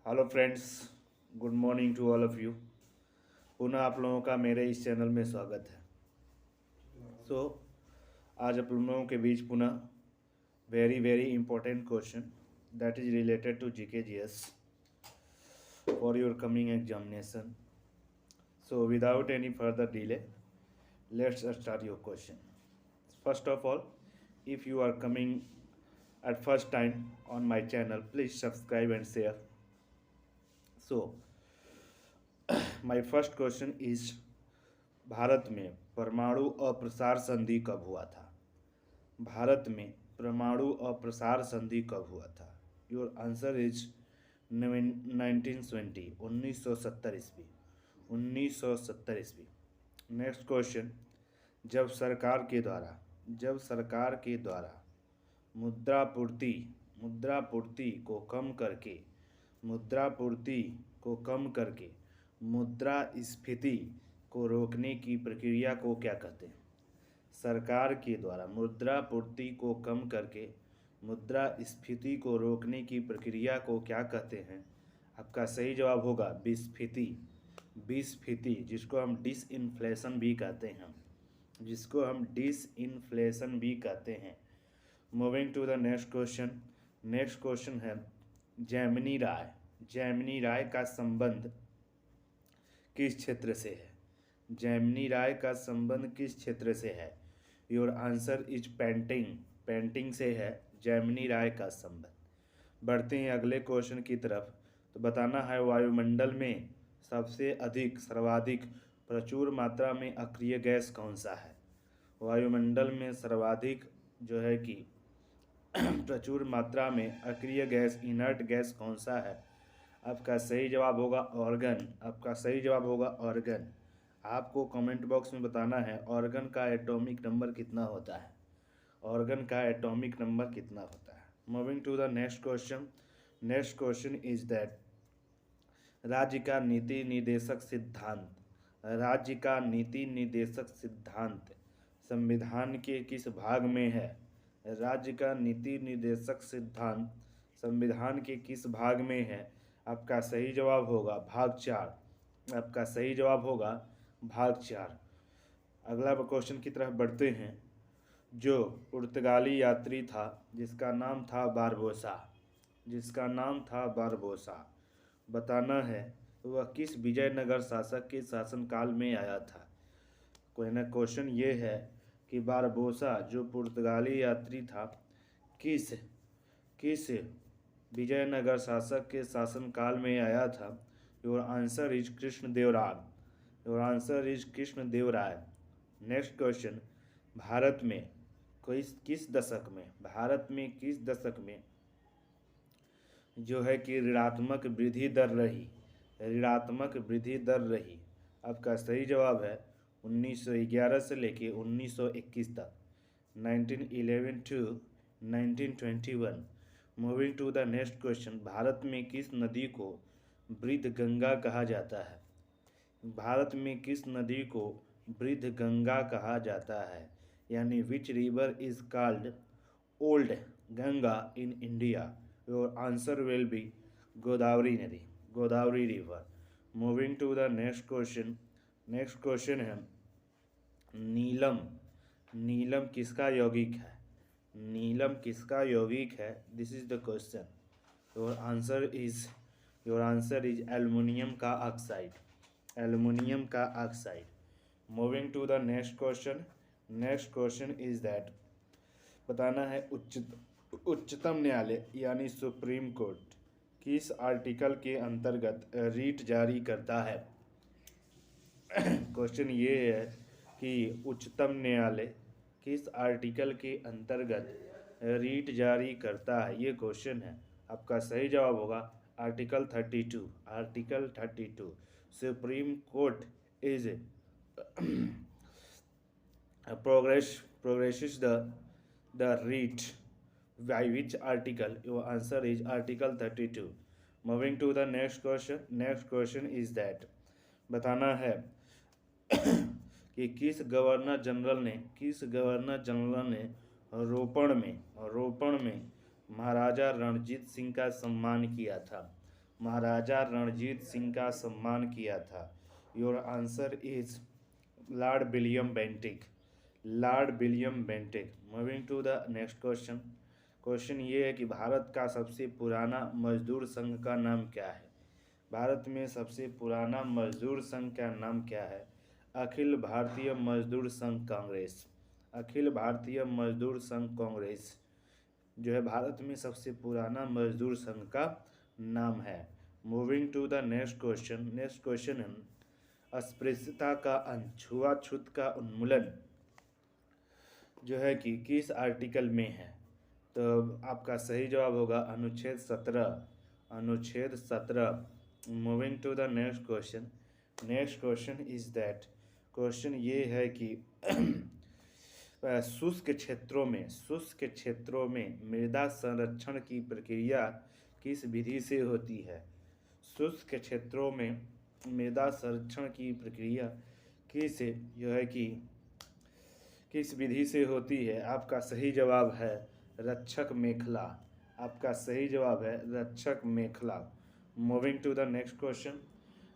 Hello friends, good morning to all of you. पुनः आप लोगों का मेरे इस चैनल में स्वागत है। आज आप लोगों के बीच पुनः very very important question that is related to GK GS for your coming examination. So without any further delay, let's start your question. First of all, if you are coming at first time on my channel, please subscribe and share. So my first question is, Bharat में परमाणु अप्रसार संधि कब हुआ था? भारत में परमाणु अप्रसार संधि कब हुआ था? योर आंसर इज 1920, 1970 ईस्वी, 1970 ईस्वी। नेक्स्ट क्वेश्चन, जब सरकार के द्वारा मुद्रापूर्ति को कम करके मुद्रास्फीति को रोकने की प्रक्रिया को क्या कहते हैं? सरकार के द्वारा मुद्रापूर्ति को कम करके मुद्रास्फीति को रोकने की प्रक्रिया को क्या कहते हैं? आपका सही जवाब होगा विस्फीति, जिसको हम डिसइन्फ्लेशन भी कहते हैं, moving to the next question है, जैमिनी राय का संबंध किस क्षेत्र से है? योर आंसर इज पेंटिंग से है जैमिनी राय का संबंध। बढ़ते हैं अगले क्वेश्चन की तरफ। तो बताना है, वायुमंडल में सर्वाधिक प्रचुर मात्रा में अक्रिय गैस कौन सा है? वायुमंडल में सर्वाधिक जो है कि प्रचुर मात्रा में अक्रिय गैस, इनर्ट गैस कौन सा है? आपका सही जवाब होगा ऑर्गन। आपको कमेंट बॉक्स में बताना है ऑर्गन का एटॉमिक नंबर कितना होता है। Moving to the next question is that, राज्य का नीति निर्देशक सिद्धांत संविधान के किस भाग में है? राज्य का नीति निर्देशक सिद्धांत संविधान के किस भाग में है? आपका सही जवाब होगा भाग 4। अगला क्वेश्चन की तरफ बढ़ते हैं। जो पुर्तगाली यात्री था जिसका नाम था बारबोसा, बताना है वह किस विजयनगर शासक के शासनकाल में आया था? क्वेश्चन ये है कि बारबोसा जो पुर्तगाली यात्री था किस विजयनगर शासक के शासनकाल में आया था? Your answer is Krishnadevaraya. Next question, Bharat में किस दशक में जो है कि ऋणात्मक वृद्धि दर रही? आपका सही जवाब है 1911 से लेके 1921 तक, 1911 to 1921। Moving to the next question, Bharat में किस नदी को वृद्ध गंगा कहा जाता है? यानी which river is called old Ganga in India? Your answer will be Godavari river. Moving to the next question है, नीलम किसका यौगिक है? This is the question. Your answer is aluminium का oxide. Moving to the next question is that, बताना है उच्चतम न्यायालय यानी सुप्रीम कोर्ट किस आर्टिकल के अंतर्गत रीट जारी करता है? क्वेश्चन ये है कि उच्चतम न्यायालय किस आर्टिकल के अंतर्गत रीट जारी करता है, ये क्वेश्चन है। आपका सही जवाब होगा article 32। Supreme court is progresses the writ by which article? Your answer is article 32। Moving to the next question is that, बताना है कि किस गवर्नर जनरल ने रोपण में महाराजा रणजीत सिंह का सम्मान किया था? महाराजा रणजीत सिंह का सम्मान किया था? Your answer is lord William Bentinck. Lord William Bentinck. Moving to the next question. Question ये है कि भारत का सबसे पुराना मजदूर संघ का नाम क्या है? भारत में सबसे पुराना मजदूर संघ का नाम क्या है? अखिल भारतीय मजदूर संघ कांग्रेस। अखिल भारतीय मजदूर संघ कांग्रेस जो है भारत में सबसे पुराना मजदूर संघ का नाम है। Moving to the next question. Next question है अस्पृश्यता का अंत, छुआछूत का उन्मूलन जो है कि किस आर्टिकल में है? तो आपका सही जवाब होगा अनुच्छेद 17। अनुच्छेद 17। Moving to the next question. Next question is that, question ये है कि शुष्क क्षेत्रों में मृदा संरक्षण की प्रक्रिया किस विधि से होती है? शुष्क क्षेत्रों में मृदा संरक्षण की प्रक्रिया किस विधि से होती है? आपका सही जवाब है रक्षक मेखला। आपका सही जवाब है रक्षक मेखला। Moving to the next question.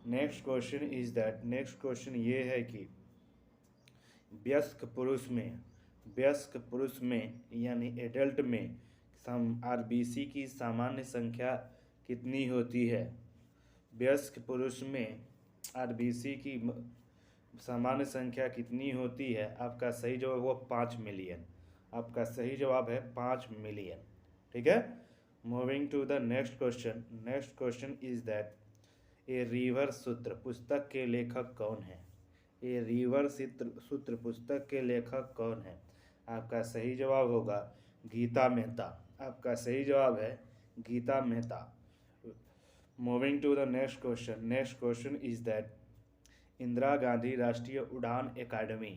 Next question is that, next question ये है कि वयस्क पुरुष में यानी एडल्ट में आरबीसी की सामान्य संख्या कितनी होती है? वयस्क पुरुष में आरबीसी की सामान्य संख्या कितनी होती है? आपका सही जवाब होगा 5 मिलियन। आपका सही जवाब है 5 मिलियन। ठीक है। Moving to the next question. Next question is that a river Sutra पुस्तक के लेखक कौन है? ए रिवर सूत्र पुस्तक के लेखक कौन है? आपका सही जवाब होगा गीता मेहता। आपका सही जवाब है Gita Mehta. Moving to the next question. Next question is that Indira Gandhi Rashtriya Uran अकादमी,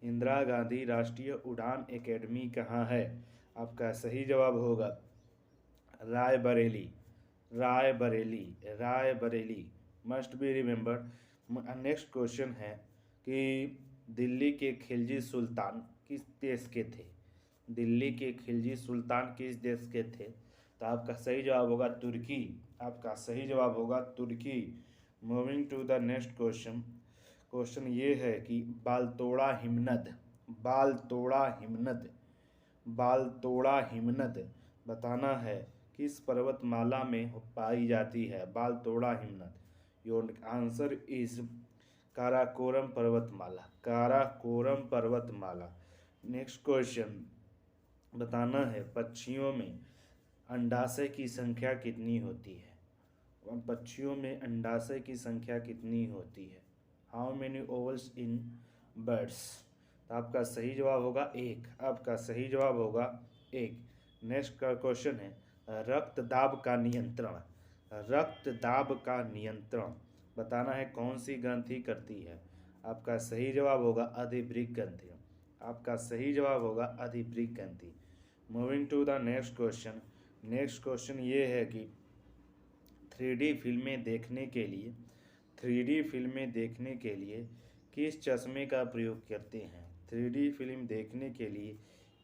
इंदिरा गांधी राष्ट्रीय उड़ान अकादमी कहाँ है? आपका सही जवाब होगा Raebareli. Raebareli. Raebareli must be remembered. Next question है कि दिल्ली के खिलजी सुल्तान किस देश के थे? दिल्ली के खिलजी सुल्तान किस देश के थे? तो आपका सही जवाब होगा तुर्की। आपका सही जवाब होगा तुर्की। Moving to the next question. Question ये है कि बालतोड़ा हिमनद बताना है किस पर्वतमाला में पाई जाती है? बालतोड़ा हिमनद। योर आंसर इज काराकोरम पर्वतमाला। काराकोरम पर्वतमाला। नेक्स्ट क्वेश्चन बताना है पक्षियों में अंडाशय की संख्या कितनी होती है? पक्षियों में अंडाशय की संख्या कितनी होती है? How many vowels in birds? तो आपका सही जवाब होगा 1। आपका सही जवाब होगा 1। नेक्स्ट का क्वेश्चन है रक्तदाब का नियंत्रण। रक्तदाब का नियंत्रण बताना है कौन सी ग्रंथि करती है? आपका सही जवाब होगा अधिवृक्क ग्रंथि। आपका सही जवाब होगा अधिवृक्क ग्रंथि। Moving to the next question. Next question ये है कि 3D फिल्में देखने के लिए किस चश्मे का प्रयोग करते हैं? 3D फिल्म देखने के लिए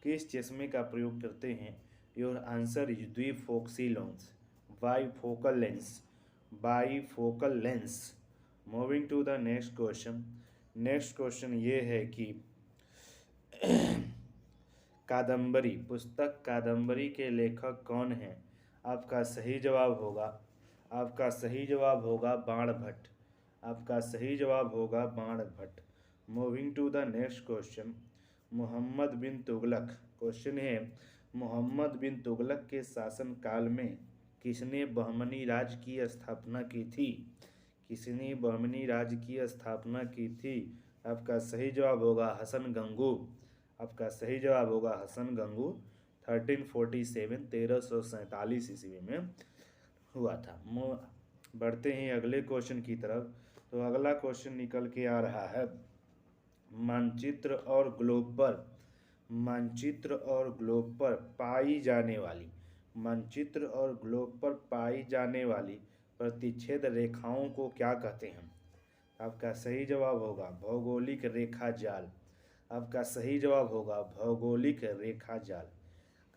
किस चश्मे का प्रयोग करते हैं? योर आंसर इज द्विफोक्सी lens. Bifocal lens. Bifocal lens. Moving to the next question. Next question ये है कि कादम्बरी पुस्तक कादम्बरी के लेखक कौन हैं? आपका सही जवाब होगा बाण भट्ट। आपका सही जवाब होगा Bana Bhatt. Moving to the next question. Mohammad bin Tughlaq. Question है मोहम्मद बिन तुगलक के शासनकाल में किसने बहमनी राज की स्थापना की थी? किसने बहमनी राज की स्थापना की थी? आपका सही जवाब होगा हसन गंगू। आपका सही जवाब होगा हसन गंगू। 1347 1347 ईस्वी में हुआ था। बढ़ते हैं अगले क्वेश्चन की तरफ। तो अगला क्वेश्चन निकल के आ रहा है मानचित्र और ग्लोब पर पाई जाने वाली प्रतिच्छेद रेखाओं को क्या कहते हैं? आपका सही जवाब होगा भौगोलिक रेखा जाल। आपका सही जवाब होगा भौगोलिक रेखा जाल।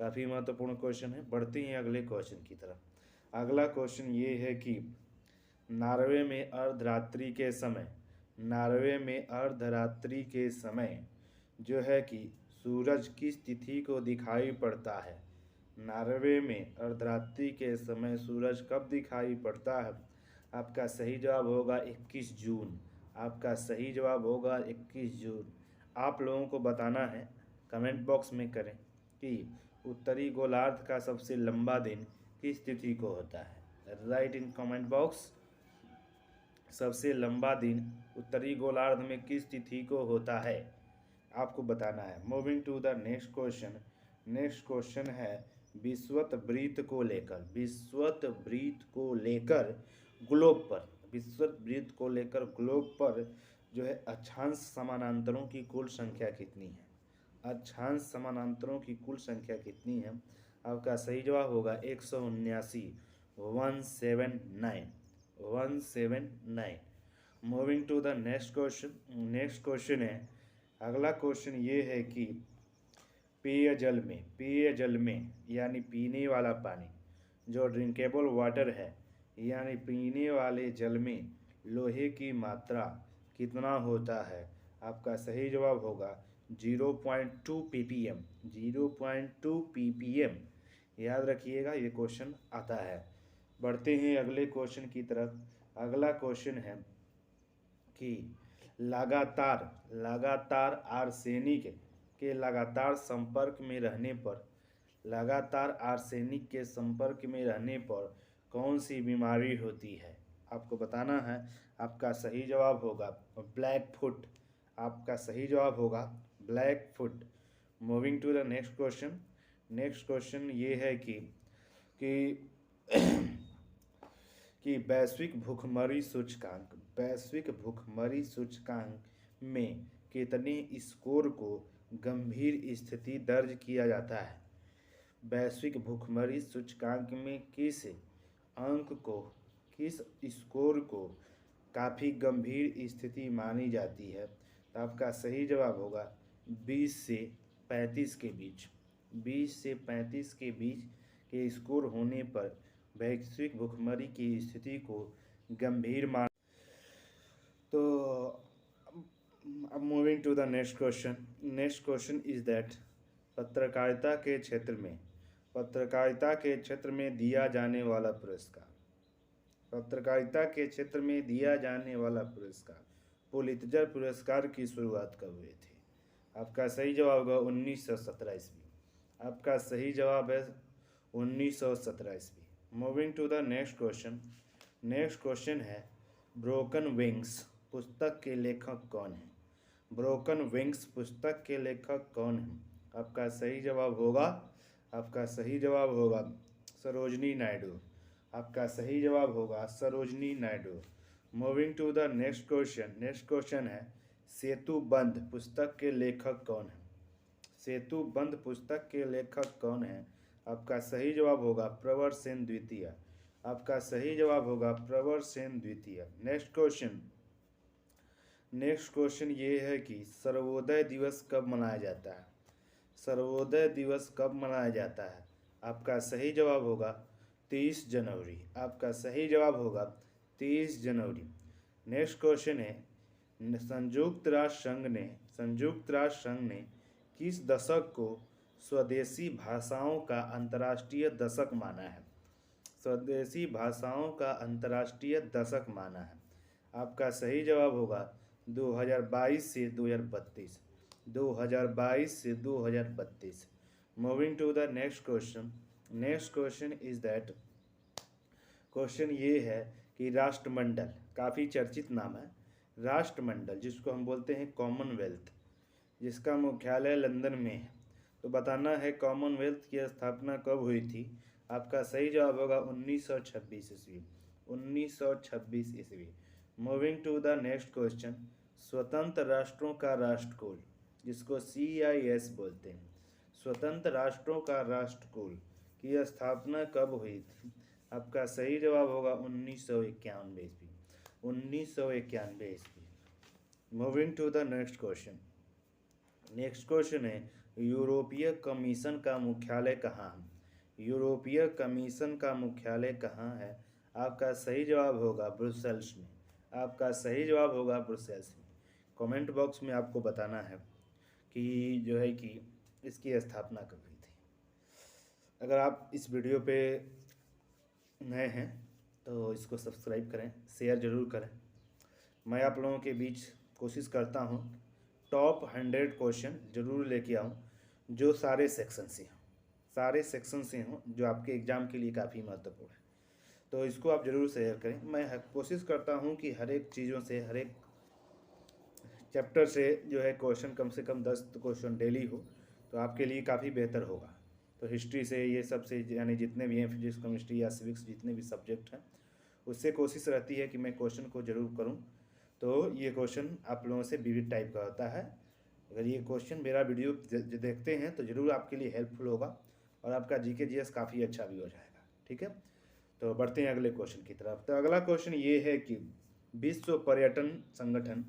काफ़ी महत्वपूर्ण क्वेश्चन है। बढ़ते हैं अगले क्वेश्चन की तरफ। अगला क्वेश्चन ये है कि नॉर्वे में अर्धरात्रि के समय, नॉर्वे में अर्धरात्रि के समय जो है कि सूरज किस तिथि को दिखाई पड़ता है। नॉर्वे में अर्धरात्रि के समय सूरज कब दिखाई पड़ता है। आपका सही जवाब होगा 21 जून। आपका सही जवाब होगा 21 जून। आप लोगों को बताना है, कमेंट बॉक्स में करें कि उत्तरी गोलार्ध का सबसे लंबा दिन किस तिथि को होता है। राइट इन कमेंट बॉक्स, सबसे लंबा दिन उत्तरी गोलार्ध में किस तिथि को होता है, आपको बताना है। Moving to the next question. Next question है विषुवत वृत्त को लेकर, विषुवत वृत्त को लेकर ग्लोब पर, विषुवत वृत्त को लेकर ग्लोब पर जो है अक्षांश समानांतरों की कुल संख्या कितनी है। अक्षांश समानांतरों की कुल संख्या कितनी है। आपका सही जवाब होगा 179, 179, 179। Moving to the next question. Next question है, अगला क्वेश्चन ये है कि पेयजल में यानी पीने वाला पानी, जो ड्रिंकेबल वाटर है यानी पीने वाले जल में लोहे की मात्रा कितना होता है। आपका सही जवाब होगा 0.2 ppm, 0.2 ppm। याद रखिएगा, ये क्वेश्चन आता है। बढ़ते हैं अगले क्वेश्चन की तरफ। अगला क्वेश्चन है कि लगातार आर्सेनिक के लगातार संपर्क में रहने पर, लगातार आर्सेनिक के संपर्क में रहने पर कौन सी बीमारी होती है, आपको बताना है। आपका सही जवाब होगा ब्लैक फुट। आपका सही जवाब होगा black foot. Moving to the next question. Next question ये है कि कि वैश्विक भूखमरी सूचकांक, वैश्विक भूखमरी सूचकांक में कितने स्कोर को गंभीर स्थिति दर्ज किया जाता है। वैश्विक भूखमरी सूचकांक में किस अंक को, किस स्कोर को काफ़ी गंभीर स्थिति मानी जाती है। तो आपका सही जवाब होगा 20 से 35 के बीच, 20 से 35 के बीच के स्कोर होने पर वैश्विक भूखमरी की स्थिति को गंभीर मान। तो अब moving to the next question. Next question is that पत्रकारिता के क्षेत्र में, पत्रकारिता के क्षेत्र में दिया जाने वाला पुरस्कार, पत्रकारिता के क्षेत्र में दिया जाने वाला पुरस्कार पुलित्जर पुरस्कार की शुरुआत कब हुई थी। आपका सही जवाब होगा 1917 ईस्वी। आपका सही जवाब है 1917 ईस्वी। Moving to the next question. Next question है ब्रोकन विंग्स पुस्तक के लेखक कौन है। ब्रोकन विंग्स पुस्तक के लेखक कौन है। आपका सही जवाब होगा, आपका सही जवाब होगा सरोजनी नायडू। आपका सही जवाब होगा Sarojini Naidu. Moving to the next question. Next question है सेतुबंध पुस्तक के लेखक कौन है। सेतुबंध पुस्तक के लेखक कौन है। आपका सही जवाब होगा प्रवर सेन द्वितीय। आपका सही जवाब होगा प्रवर सेन द्वितीय। Next question. नेक्स्ट क्वेश्चन ये है कि सर्वोदय दिवस कब मनाया जाता है। सर्वोदय दिवस कब मनाया जाता है। आपका सही जवाब होगा 23 जनवरी। आपका सही जवाब होगा 23 जनवरी। नेक्स्ट क्वेश्चन है संयुक्त राष्ट्र संघ ने किस दशक को स्वदेशी भाषाओं का अंतर्राष्ट्रीय दशक माना है। स्वदेशी भाषाओं का अंतर्राष्ट्रीय दशक माना है। आपका सही जवाब होगा 2022 से 2032, 2022 से 2032। Moving to the next question. Next question is that, question ये है कि राष्ट्रमंडल, काफ़ी चर्चित नाम है राष्ट्रमंडल, जिसको हम बोलते हैं कॉमनवेल्थ, जिसका मुख्यालय लंदन में है। तो बताना है कॉमनवेल्थ की स्थापना कब हुई थी। आपका सही जवाब होगा 1926 ईस्वी, 1926 ईस्वी। Moving to the next question. स्वतंत्र राष्ट्रों का राष्ट्रकुल, जिसको CIS बोलते हैं, स्वतंत्र राष्ट्रों का राष्ट्रकुल की स्थापना कब हुई थी। आपका सही जवाब होगा 1991 ईस्वी, 1991 ईस्वी। Moving to the next question. Next question है यूरोपीय कमीशन का मुख्यालय कहाँ है। यूरोपीय कमीशन का मुख्यालय कहाँ है? आपका सही जवाब होगा ब्रुसेल्स में। आपका सही जवाब होगा ब्रुसेल्स में। कमेंट बॉक्स में आपको बताना है कि जो है कि इसकी स्थापना कब हुई थी। अगर आप इस वीडियो पे नए हैं तो इसको सब्सक्राइब करें, शेयर ज़रूर करें। मैं आप लोगों के बीच कोशिश करता हूँ टॉप 100 क्वेश्चन ज़रूर लेके आऊँ जो सारे सेक्शन से हों, जो आपके एग्ज़ाम के लिए काफ़ी महत्वपूर्ण है। तो इसको आप ज़रूर शेयर करें। मैं कोशिश करता हूँ कि हर एक चीज़ों से, हर एक चैप्टर से जो है क्वेश्चन कम से कम 10 क्वेश्चन डेली हो, तो आपके लिए काफ़ी बेहतर होगा। तो हिस्ट्री से, ये सब से, यानी जितने भी हैं, फिजिक्स, केमिस्ट्री या सिविक्स, जितने भी सब्जेक्ट हैं, उससे कोशिश रहती है कि मैं क्वेश्चन को ज़रूर करूं। तो ये क्वेश्चन आप लोगों से विविध टाइप का होता है। अगर ये क्वेश्चन मेरा वीडियो देखते हैं तो ज़रूर आपके लिए हेल्पफुल होगा और आपका जीके जीएस काफ़ी अच्छा भी हो जाएगा। ठीक है, तो बढ़ते हैं अगले क्वेश्चन की तरफ। तो अगला क्वेश्चन ये है कि विश्व पर्यटन संगठन,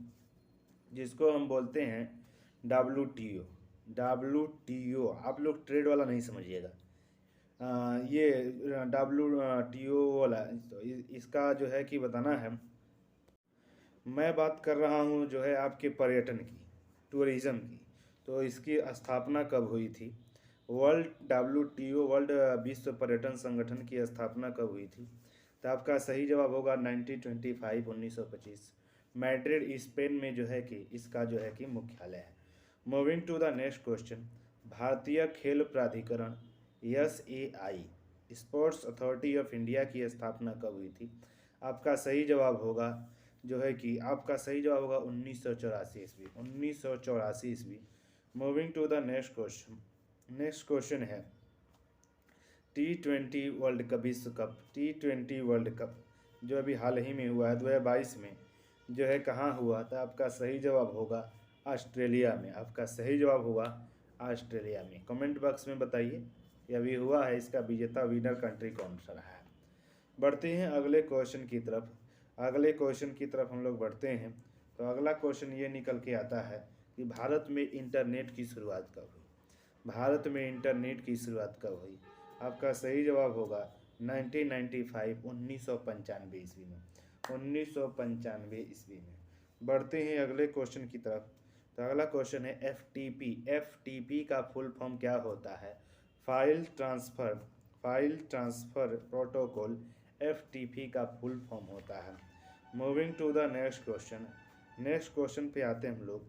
जिसको हम बोलते हैं WTO, आप लोग ट्रेड वाला नहीं समझिएगा, ये WTO वाला, तो इसका जो है कि बताना है। मैं बात कर रहा हूँ जो है आपके पर्यटन की, टूरिज़्म की। तो इसकी स्थापना कब हुई थी? WTO, वर्ल्ड विश्व पर्यटन संगठन की स्थापना कब हुई थी? तो आपका सही जवाब होगा 1925। मैड्रिड, स्पेन में जो है कि इसका जो है कि मुख्यालय है। Moving to the next question, भारतीय खेल प्राधिकरण SAI, sports authority of India की स्थापना कब हुई थी? आपका सही जवाब होगा जो है कि आपका सही जवाब होगा 1984 ईस्वी। 1984 ईस्वी। Moving to the next question. Next question है T20 वर्ल्ड कप, विश्व कप, T20 वर्ल्ड कप जो अभी हाल ही में हुआ है 2022 में, जो है कहाँ हुआ? तो आपका सही जवाब होगा ऑस्ट्रेलिया में। आपका सही जवाब होगा ऑस्ट्रेलिया में। कमेंट बॉक्स में बताइए ये अभी हुआ है, इसका विजेता विनर कंट्री कौन सा रहा है। बढ़ते हैं अगले क्वेश्चन की तरफ। अगले क्वेश्चन की तरफ हम लोग बढ़ते हैं। तो अगला क्वेश्चन ये निकल के आता है कि भारत में इंटरनेट की शुरुआत कब हुई? भारत में इंटरनेट की शुरुआत कब हुई? आपका सही जवाब होगा 1995, 1995 ईस्वी में। 1995 ईस्वी में। बढ़ते हैं अगले क्वेश्चन की तरफ। तो अगला क्वेश्चन है FTP का फुल फॉर्म क्या होता है? फाइल ट्रांसफ़र प्रोटोकॉल FTP का फुल फॉर्म होता है। Moving to the next question. Next question पे आते हैं हम लोग।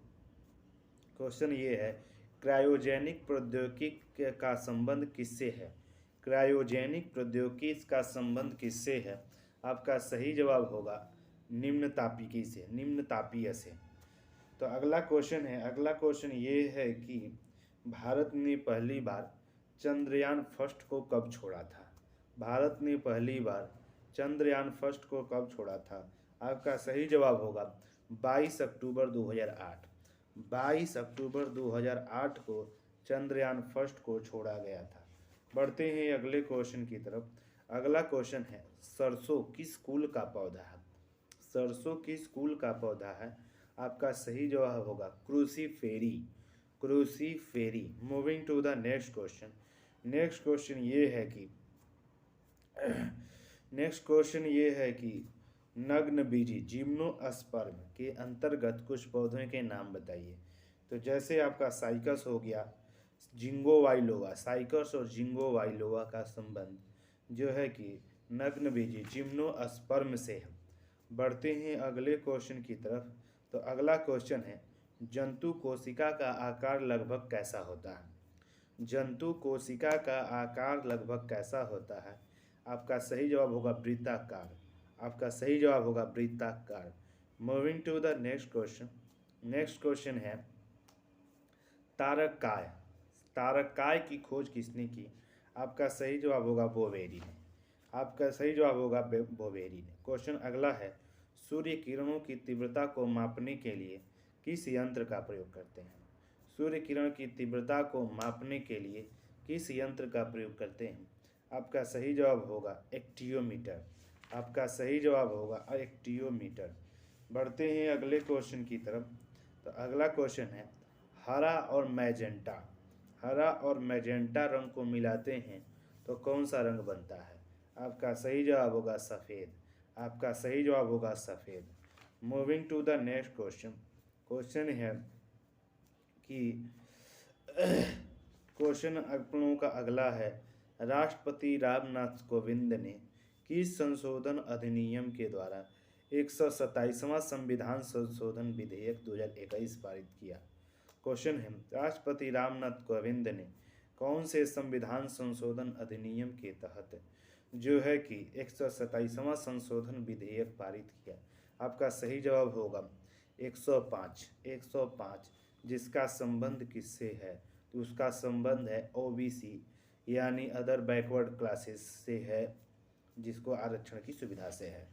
क्वेश्चन ये है, क्रायोजेनिक प्रौद्योगिकी का संबंध किससे है? क्रायोजेनिक प्रौद्योगिकी का संबंध किससे है? आपका सही जवाब होगा निम्नतापीय से। तो अगला क्वेश्चन है, अगला क्वेश्चन ये है कि भारत ने पहली बार चंद्रयान फर्स्ट को कब छोड़ा था? भारत ने पहली बार चंद्रयान फर्स्ट को कब छोड़ा था? आपका सही जवाब होगा 22 अक्टूबर 2008। 22 अक्टूबर 2008 को चंद्रयान फर्स्ट को छोड़ा गया था। बढ़ते हैं अगले क्वेश्चन की तरफ। अगला क्वेश्चन है, सरसों किस कुल का पौधा है? सरसों किस कुल का पौधा है? आपका सही जवाब होगा cruciferae. Moving to the next question. Next question ये है कि नग्न बीजी जिम्नोस्पर्म के अंतर्गत कुछ पौधों के नाम बताइए। तो जैसे आपका साइकस हो गया, जिंगोवाइलोवा, साइकस और जिंगोवाइलोवा का संबंध जो है कि नग्न बीजी जिम्नोस्पर्म से है। बढ़ते हैं अगले क्वेश्चन की तरफ। तो अगला क्वेश्चन है, जंतु कोशिका का आकार लगभग कैसा होता है? जंतु कोशिका का आकार लगभग कैसा होता है? आपका सही जवाब होगा वृत्ताकार। आपका सही जवाब होगा वृत्ताकार। Moving to the next question. Next question है, तारककाय। तारककाय की खोज किसने की? आपका सही जवाब होगा बोवेरी ने। आपका सही जवाब होगा बोवेरी ने। क्वेश्चन अगला है, सूर्य किरणों की तीव्रता को मापने के लिए किस यंत्र का प्रयोग करते हैं? सूर्य किरण की तीव्रता को मापने के लिए किस यंत्र का प्रयोग करते हैं? आपका सही जवाब होगा एक्टियोमीटर। आपका सही जवाब होगा एक्टियोमीटर। बढ़ते हैं अगले क्वेश्चन की तरफ। तो अगला क्वेश्चन है, हरा और मैजेंटा रंग को मिलाते हैं तो कौन सा रंग बनता है? आपका सही जवाब होगा सफ़ेद। आपका सही जवाब होगा सफ़ेद। Moving to the next question. Question है कि क्वेश्चन आप लोगों का अगला है, राष्ट्रपति रामनाथ कोविंद ने किस संशोधन अधिनियम के द्वारा 127वां संविधान संशोधन विधेयक 2021 पारित किया? क्वेश्चन है, राष्ट्रपति रामनाथ कोविंद ने कौन से संविधान संशोधन अधिनियम के तहत जो है कि 127वां संशोधन विधेयक पारित किया? आपका सही जवाब होगा 105 जिसका संबंध किससे है? तो उसका संबंध है ओबीसी यानी अदर बैकवर्ड क्लासेस से है, जिसको आरक्षण की सुविधा से है।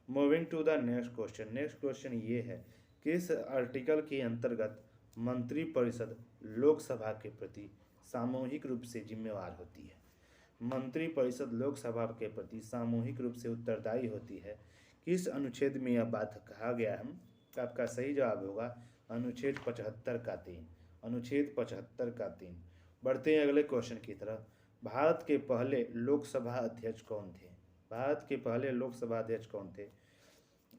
Moving to the next question. Next question ये है, किस आर्टिकल के अंतर्गत मंत्रिपरिषद लोकसभा के प्रति सामूहिक रूप से जिम्मेवार होती है? मंत्रिपरिषद लोकसभा के प्रति सामूहिक रूप से उत्तरदायी होती है। किस अनुच्छेद में यह बात कहा गया है? आपका सही जवाब होगा अनुच्छेद 75 का 3। अनुच्छेद 75 का 3। बढ़ते हैं अगले क्वेश्चन की तरफ। भारत के पहले लोकसभा अध्यक्ष कौन थे? भारत के पहले लोकसभा अध्यक्ष कौन थे?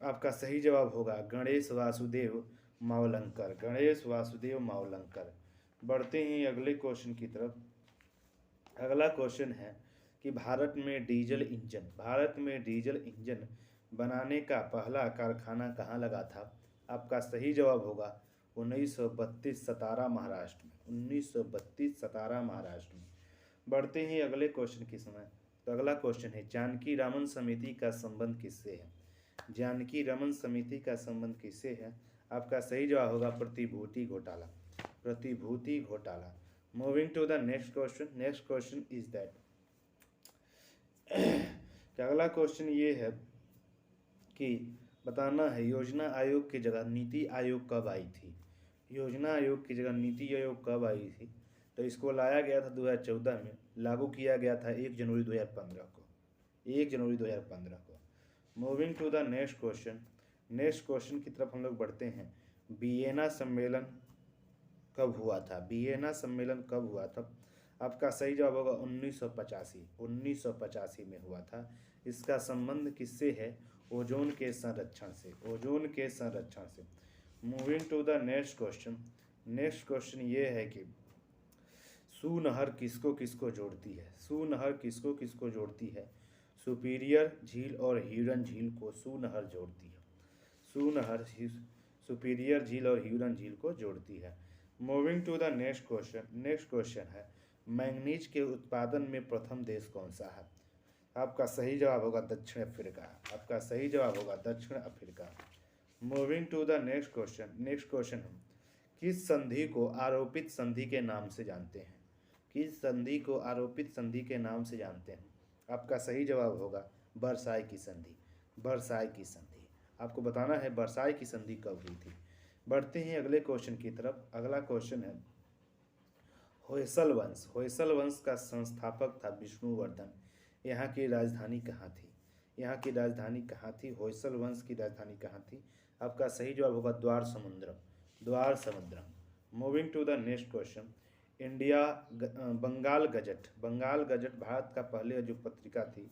आपका सही जवाब होगा गणेश वासुदेव मावलंकर। गणेश वासुदेव मावलंकर। बढ़ते हैं अगले क्वेश्चन की तरफ। अगला क्वेश्चन है कि भारत में डीजल इंजन बनाने का पहला कारखाना कहाँ लगा था? आपका सही जवाब होगा 1932 सतारा महाराष्ट्र में। 1932 सतारा महाराष्ट्र में। बढ़ते हैं अगले क्वेश्चन की समय। तो अगला क्वेश्चन है, जानकी रामन समिति का संबंध किससे है? जानकी रमन समिति का संबंध किससे है? आपका सही जवाब होगा प्रतिभूति घोटाला। प्रतिभूति घोटाला। Moving to the next question. Next question is that अगला क्वेश्चन ये है कि बताना है योजना आयोग की जगह नीति आयोग कब आई थी? योजना आयोग की जगह नीति आयोग कब आई थी? तो इसको लाया गया था 2014 में, लागू किया गया था 1 जनवरी 2015 को। 1 जनवरी 2015 को। Moving to the next question. Next question की तरफ हम लोग बढ़ते हैं। वियना सम्मेलन कब हुआ था? वियना सम्मेलन कब हुआ था? आपका सही जवाब होगा 1985। 1985 में हुआ था। इसका संबंध किससे है? ओजोन के संरक्षण से। ओजोन के संरक्षण से। Moving to the next question. Next question ये है कि सू नहर किसको किसको जोड़ती है? सू नहर किसको किसको जोड़ती है? सुपीरियर झील और ह्यूरन झील को सू नहर जोड़ती है। सू नहर सुपीरियर झील और ह्यूरन झील को जोड़ती है। Moving to the next question. Next question है, मैंगनीज के उत्पादन में प्रथम देश कौन सा है? आपका सही जवाब होगा दक्षिण अफ्रीका। आपका सही जवाब होगा दक्षिण Africa. Moving to the next question. Next question हम किस संधि को आरोपित संधि के नाम से जानते हैं? किस संधि को आरोपित संधि के नाम से जानते हैं? आपका सही जवाब होगा वर्साई की संधि। वर्साई की संधि। आपको बताना है वर्साई की संधि कब हुई थी। बढ़ते हैं अगले क्वेश्चन की तरफ। अगला क्वेश्चन है, होयसल वंश। होयसल वंश का संस्थापक था विष्णुवर्धन। यहाँ की राजधानी कहाँ थी? यहाँ की राजधानी कहाँ थी? होयसल वंश की राजधानी कहाँ थी? आपका सही जवाब होगा Dwar Samudram. Dwar Samudram. Moving to the next question. India Bengal Gazette. Bengal Gazette भारत का पहले जो पत्रिका थी,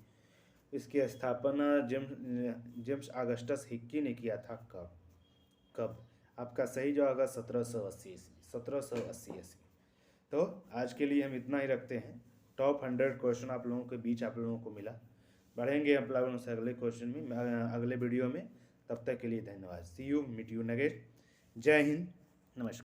इसकी स्थापना जेम्स ऑगस्टस हिक्की ने किया था। कब? आपका सही जवाब होगा 1780 ईस्वी। 1780 ईस्वी। तो आज के लिए हम इतना ही रखते हैं। टॉप 100 क्वेश्चन आप लोगों के बीच आप लोगों को मिला। बढ़ेंगे आप लोगों से अगले क्वेश्चन में, अगले वीडियो में। तब तक के लिए धन्यवाद। सी यू, मीट यू नेक्स्ट। जय हिंद, नमस्कार।